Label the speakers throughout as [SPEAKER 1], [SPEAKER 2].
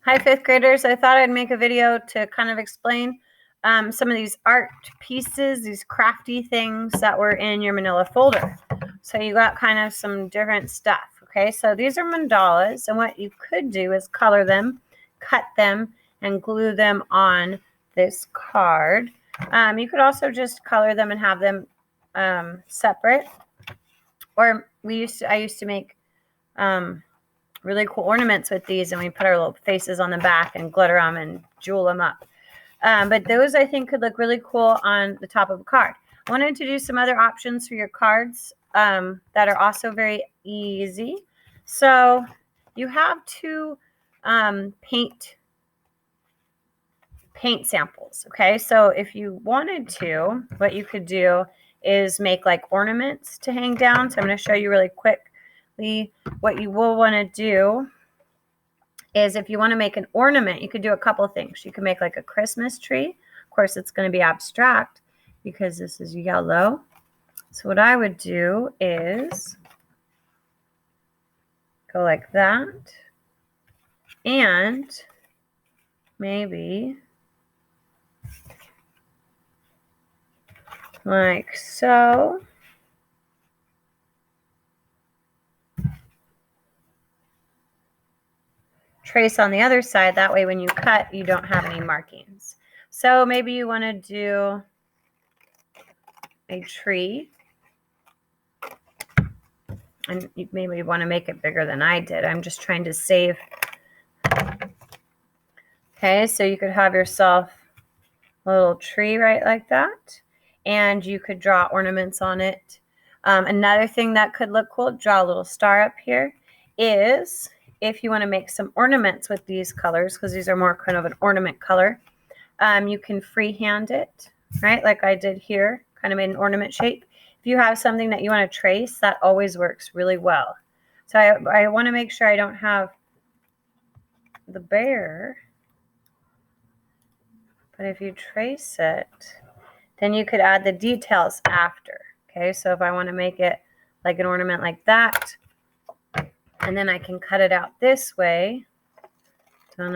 [SPEAKER 1] Hi, fifth graders. I thought I'd make a video to kind of explain some of these art pieces, these crafty things that were in your manila folder. So you got kind of some different stuff. Okay, so these are mandalas, and what you could do is color them, cut them, and glue them on this card. You could also just color them and have them separate. Or I used to make really cool ornaments with these, and we put our little faces on the back and glitter them and jewel them up. But those I think could look really cool on the top of a card. I wanted to do some other options for your cards that are also very easy. So you have two paint samples. Okay, so if you wanted to, what you could do is make like ornaments to hang down. So I'm going to show you really quickly what you will want to do is if you want to make an ornament, you could do a couple things. You can make like a Christmas tree. Of course, it's going to be abstract because this is yellow. So what I would do is go like that, and maybe like so. Trace on the other side, that way when you cut, you don't have any markings. So maybe you want to do a tree, and you maybe want to make it bigger than I did. I'm just trying to save. Okay, so you could have yourself a little tree right like that, and you could draw ornaments on it. Another thing that could look cool, draw a little star up here, is if you want to make some ornaments with these colors, because these are more kind of an ornament color, you can freehand it, right? Like I did here, kind of made an ornament shape. If you have something that you want to trace, that always works really well. So I want to make sure I don't have the bear, but if you trace it, then you could add the details after. Okay, so if I want to make it like an ornament like that, and then I can cut it out this way. And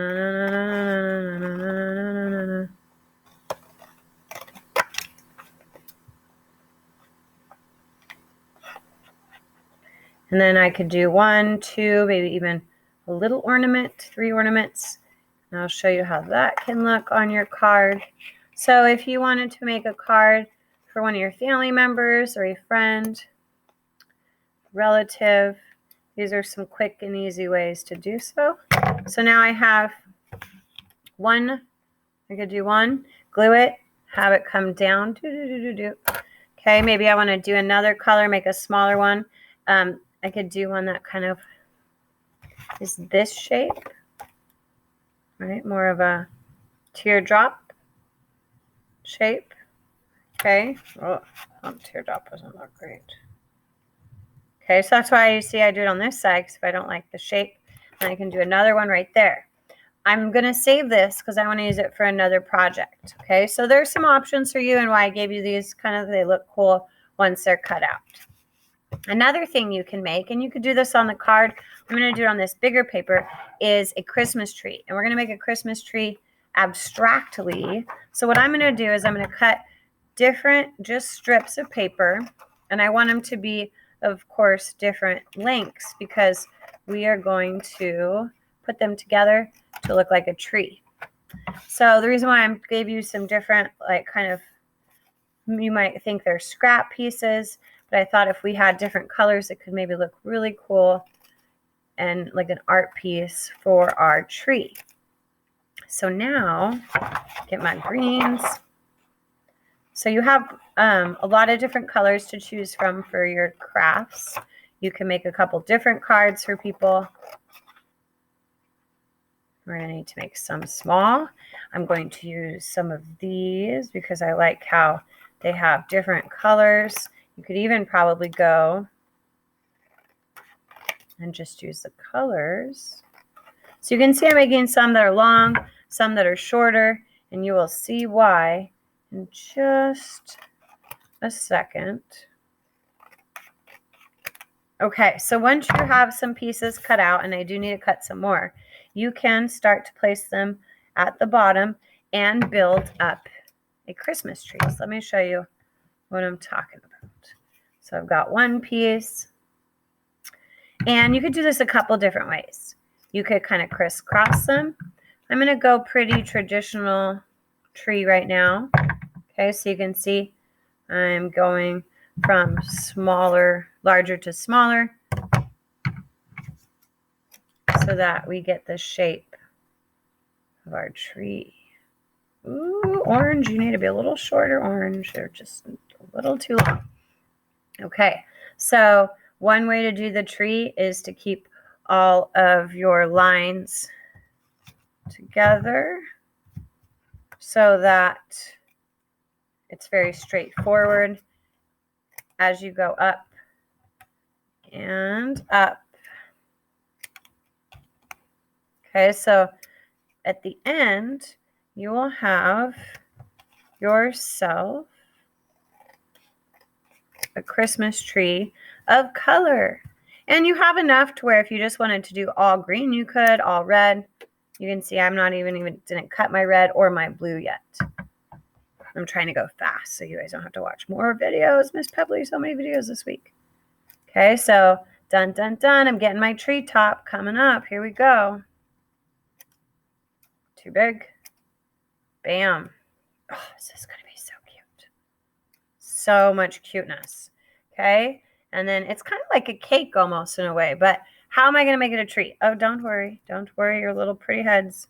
[SPEAKER 1] then I could do 1, 2, maybe even a little ornament, 3 ornaments. And I'll show you how that can look on your card. So if you wanted to make a card for one of your family members or a friend, relative, these are some quick and easy ways to do so. So now I have one. I could do one, glue it, have it come down. Okay, maybe I want to do another color, make a smaller one. I could do one that kind of is this shape, right? More of a teardrop shape. Okay. Oh, teardrop doesn't look great. Okay, so that's why you see I do it on this side, because if I don't like the shape, then I can do another one right there. I'm going to save this because I want to use it for another project. Okay, so there's some options for you and why I gave you these. Kind of, they look cool once they're cut out. Another thing you can make, and you could do this on the card, I'm going to do it on this bigger paper, is a Christmas tree. And we're going to make a Christmas tree abstractly. So what I'm going to do is I'm going to cut different just strips of paper, and I want them to be, of course, different lengths, because we are going to put them together to look like a tree. So the reason why I gave you some different, like, kind of, you might think they're scrap pieces, but I thought if we had different colors, it could maybe look really cool and like an art piece for our tree. So now, get my greens. So you have a lot of different colors to choose from for your crafts. You can make a couple different cards for people. We're going to need to make some small. I'm going to use some of these because I like how they have different colors. You could even probably go and just use the colors. So you can see I'm making some that are long, some that are shorter, and you will see why in just a second. Okay, so once you have some pieces cut out, and I do need to cut some more, you can start to place them at the bottom and build up a Christmas tree. So let me show you what I'm talking about. So I've got one piece, and you could do this a couple different ways. You could kind of crisscross them. I'm going to go pretty traditional tree right now. Okay, so you can see I'm going from larger to smaller, so that we get the shape of our tree. Ooh, orange, you need to be a little shorter orange. They're just a little too long. Okay, so one way to do the tree is to keep all of your lines together so that it's very straightforward as you go up and up. Okay, so at the end, you will have yourself a Christmas tree of color. And you have enough to where if you just wanted to do all green, you could, all red. You can see I'm not even didn't cut my red or my blue yet. I'm trying to go fast so you guys don't have to watch more videos. Miss Pebbly, so many videos this week. Okay, so dun, dun, dun. I'm getting my tree top coming up. Here we go. Too big. Bam. Oh, this is going to be so cute. So much cuteness. Okay, and then it's kind of like a cake almost in a way, but how am I going to make it a tree? Oh, don't worry. Don't worry, your little pretty heads.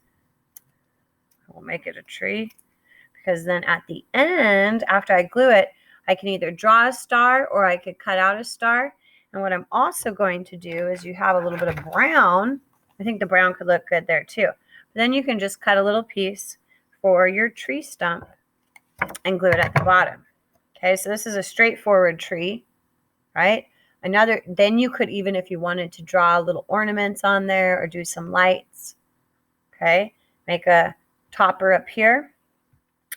[SPEAKER 1] We'll make it a tree. Because then at the end, after I glue it, I can either draw a star or I could cut out a star. And what I'm also going to do is you have a little bit of brown. I think the brown could look good there too. But then you can just cut a little piece for your tree stump and glue it at the bottom. Okay, so this is a straightforward tree, right? Then you could, even if you wanted to draw little ornaments on there or do some lights, okay, make a topper up here.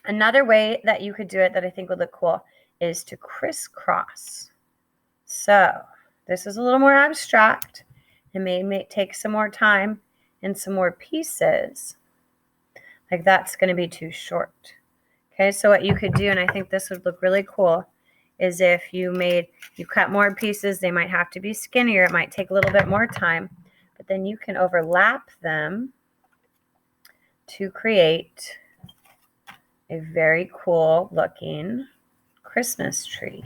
[SPEAKER 1] Another way that you could do it that I think would look cool is to crisscross. So this is a little more abstract. It may take some more time and some more pieces. Like that's going to be too short. Okay, so what you could do, and I think this would look really cool, is if you cut more pieces, they might have to be skinnier. It might take a little bit more time, but then you can overlap them to create a very cool looking Christmas tree.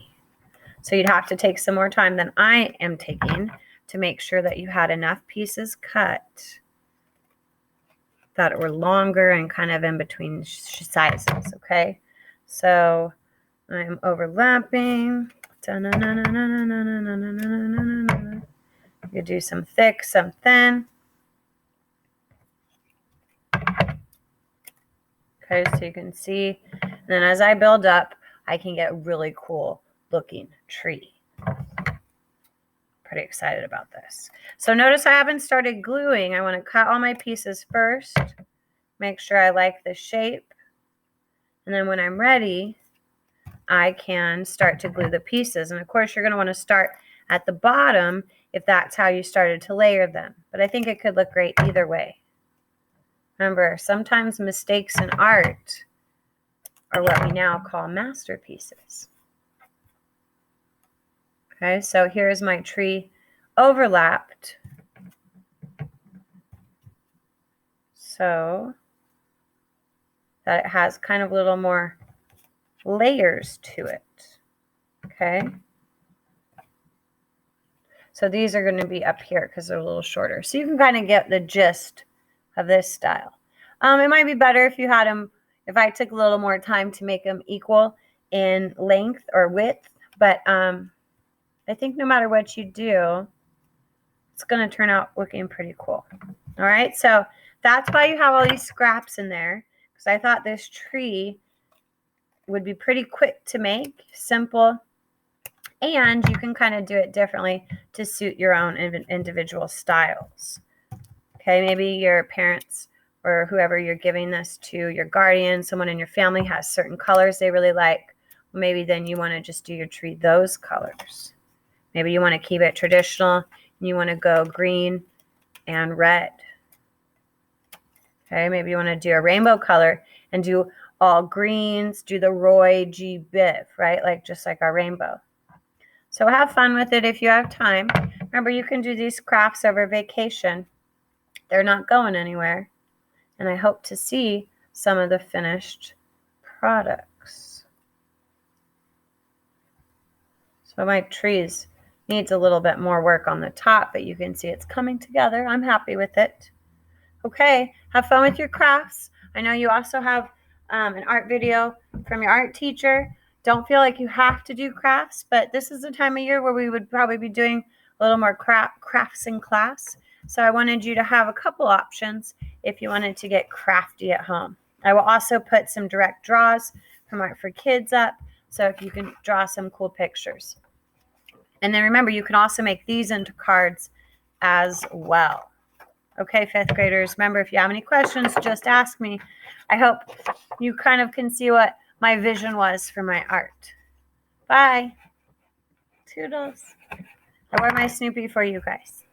[SPEAKER 1] So you'd have to take some more time than I am taking to make sure that you had enough pieces cut that were longer and kind of in between sizes, okay? So I'm overlapping. You could do some thick, some thin. Okay, so you can see. And then as I build up, I can get a really cool looking tree. Pretty excited about this. So notice I haven't started gluing. I want to cut all my pieces first. Make sure I like the shape. And then when I'm ready, I can start to glue the pieces. And of course, you're going to want to start at the bottom if that's how you started to layer them. But I think it could look great either way. Remember, sometimes mistakes in art are what we now call masterpieces. Okay, so here's my tree overlapped. So that it has kind of a little more layers to it. Okay. So these are going to be up here because they're a little shorter. So you can kind of get the gist of this style. It might be better if you had them, if I took a little more time to make them equal in length or width. But I think no matter what you do, it's going to turn out looking pretty cool. All right. So that's why you have all these scraps in there. Because I thought this tree would be pretty quick to make, simple. And you can kind of do it differently to suit your own individual styles. Okay, maybe your parents or whoever you're giving this to, your guardian, someone in your family has certain colors they really like. Well, maybe then you want to just do your tree those colors. Maybe you want to keep it traditional and you want to go green and red. Okay, maybe you want to do a rainbow color and do all greens, do the Roy G. Biv, right? Like just like our rainbow. So have fun with it if you have time. Remember, you can do these crafts over vacation. They're not going anywhere. And I hope to see some of the finished products. So my trees needs a little bit more work on the top, but you can see it's coming together. I'm happy with it. Okay, have fun with your crafts. I know you also have an art video from your art teacher. Don't feel like you have to do crafts, but this is the time of year where we would probably be doing a little more crafts in class. So I wanted you to have a couple options if you wanted to get crafty at home. I will also put some direct draws from Art for Kids up, so if you can draw some cool pictures. And then remember, you can also make these into cards as well. Okay, fifth graders, remember, if you have any questions, just ask me. I hope you kind of can see what my vision was for my art. Bye. Toodles. I wear my Snoopy for you guys.